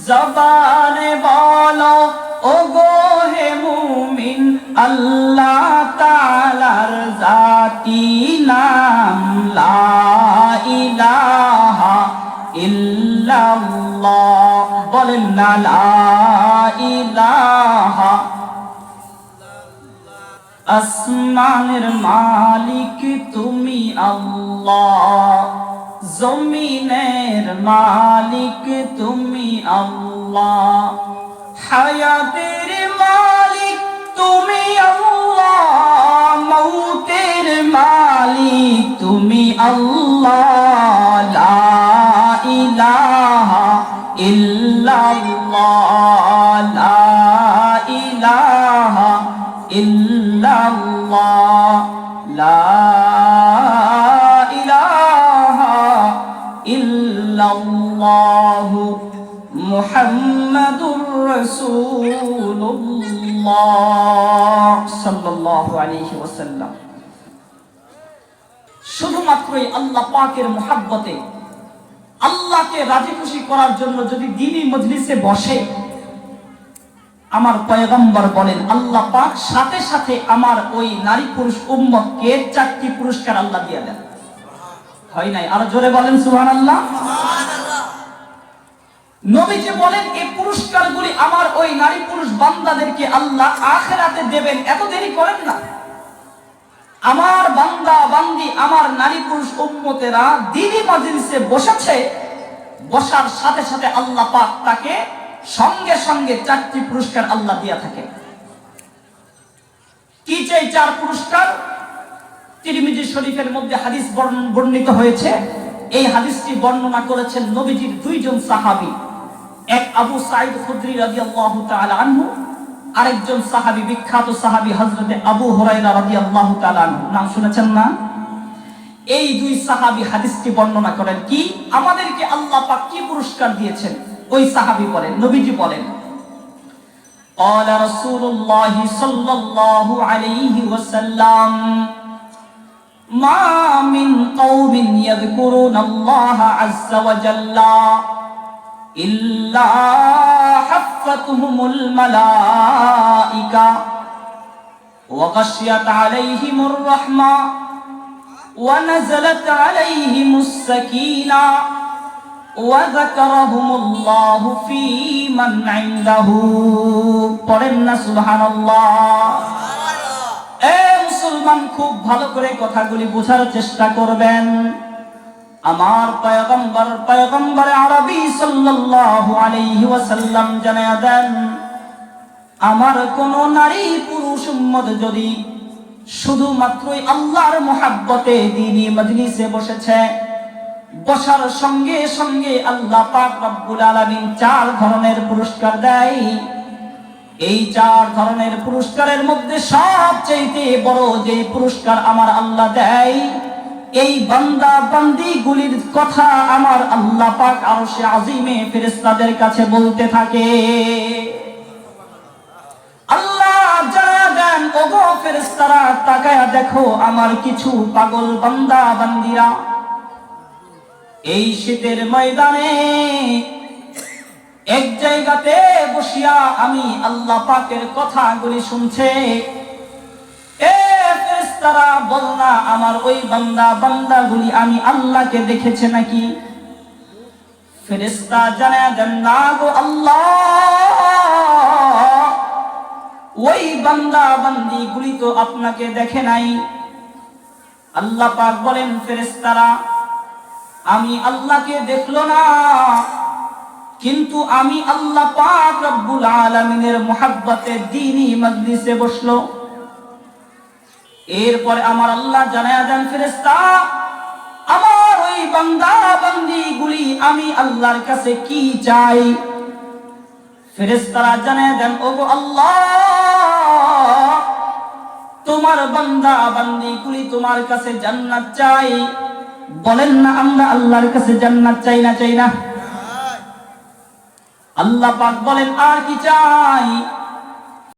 জবানে বলো ও গো হে মুমিন, আল্লাহ তাআলার জাতি নাম লা ইলাহা ইল্লাল্লাহ। বলেন না লা ইলাহা। আসমানের মালিক তুমি আল্লাহ, জমিনের মালিক তুমি আল্লাহ, হায়াতের মালিক তুমি আল্লাহ, মৌতের মালিক তুমি আল্লাহ। লা ইলাহা ইল্লাল্লাহ, লা ইলাহা ইল্লাল্লাহ, লা ইলাহা ইল্লাল্লাহ, মুহাম্মাদুর রাসূলুল্লাহ সাল্লাল্লাহু আলাইহি ওয়াসাল্লাম। শুধুমাত্রই আল্লাহ পাকের মুহাব্বতে, আল্লাহকে রাজি খুশি করার জন্য যদি দ্বীনি মজলিসে বসে, আমার পয়গম্বর বলেন আল্লাহ পাক সাথে সাথে আমার ওই নারী পুরুষ উম্মতকে 4টি পুরস্কার আল্লাহ দিয়ে দেন। হয় নাই? আরো জোরে বলেন সুবহানাল্লাহ। নবীজি বলেন এই পুরস্কারগুলি আমার ওই নারী পুরুষ বান্দাদেরকে আল্লাহ আখিরাতে দেবেন। এত দেরি করেন না। আমার বান্দা বান্দি, আমার নারী পুরুষ উম্মতেরা দ্বীনি মজলিসে বসেছে, বসার সাথে সাথে আল্লাহ পাক তাকে সঙ্গে সঙ্গে 4টি পুরস্কার আল্লাহ দিয়া থাকে। কি চাই 4 পুরস্কার? তিরমিজি শরীফের মধ্যে হাদিস বর্ণিত হয়েছে। এই হাদিসটি বর্ণনা করেছেন নবীজির 2 জন সাহাবী, এক আবু সাঈদ খুদরি রাদিয়াল্লাহু তাআলা আনহু, আরেকজন সাহাবী বিখ্যাত সাহাবী হযরত আবু হুরায়রা রাদিয়াল্লাহু তাআলা আনহু। নাম শুনেছেন না? এই 2 সাহাবী হাদিসটি বর্ণনা করেন। কি আমাদেরকে আল্লাহ পাক কি পুরস্কার দিয়েছেন? ওই সাহাবী বলেন, নবীজি বলেন, قال رسول الله صلى الله عليه وسلم ما من قوم يذكرون الله عز وجل إلا حفتهم الملائكة وغشيت عليهم الرحمة ونزلت عليهم السكينة وذكرهم الله في من عنده। পড়েন না সুবহানাল্লাহ। এ মুসলমান, খুব ভালো করে কথাগুলি বোঝার চেষ্টা করবেন। আমার পয়গম্বর আরবি সাল্লাল্লাহু আলাইহি ওয়াসাল্লাম জানায়া দেন, আমার কোন নারী পুরুষ উম্মত যদি শুধুমাত্রই আল্লাহর মুহাব্বতে দ্বীনি মজলিসে বসেছে, বসার সঙ্গে সঙ্গে আল্লাহ পাক রব্বুল আলামিন 4 ধরনের পুরস্কার দেয়। এই 4 ধরনের পুরস্কারের মধ্যে সবচেয়ে বড় যে পুরস্কার আমার আল্লাহ দেয়, এই বান্দা বান্দীগুলির কথা আমার আল্লাহ পাক আরশে আজিমে ফেরেশতাদের কাছে বলতে থাকে। আল্লাহ জানা দেন, ওগো ফেরেশতারা তাকায়া দেখো, আমার কিছু পাগল বান্দা বান্দীরা এই শীতের ময়দানে এক জায়গাতে বসিয়া আমি আল্লাহ পাকের কথাগুলি শুনছে। এ ফেরেশতারা বল না, আমার ওই বান্দাগুলি আমি আল্লাহকে দেখেছে নাকি? ফেরেশতা জানায়া দেন, না গো আল্লাহ, ওই বান্দিগুলি তো আপনাকে দেখে নাই। আল্লাহ পাক বলেন, ফেরেশতারা আমি আল্লাহকে দেখলো না, কিন্তু আমি আল্লাহ পাক রব্বুল আলামিনের মুহাব্বতে দ্বীনি মজলিসে বসলো। এরপরে আমার আল্লাহ জানায়া দেন, ফেরেশতা আমার ওই বান্দিগুলি আমি আল্লাহর কাছে কি চাই? ফেরেশতারা জানায়া দেন, ওগো আল্লাহ, তোমার বান্দিগুলি তোমার কাছে জান্নাত চাই। বলেন না, আমরা আল্লাহর কাছে জান্নাত চাই না? চাই না। আল্লাহ পাক বলেন, আর কি চাই?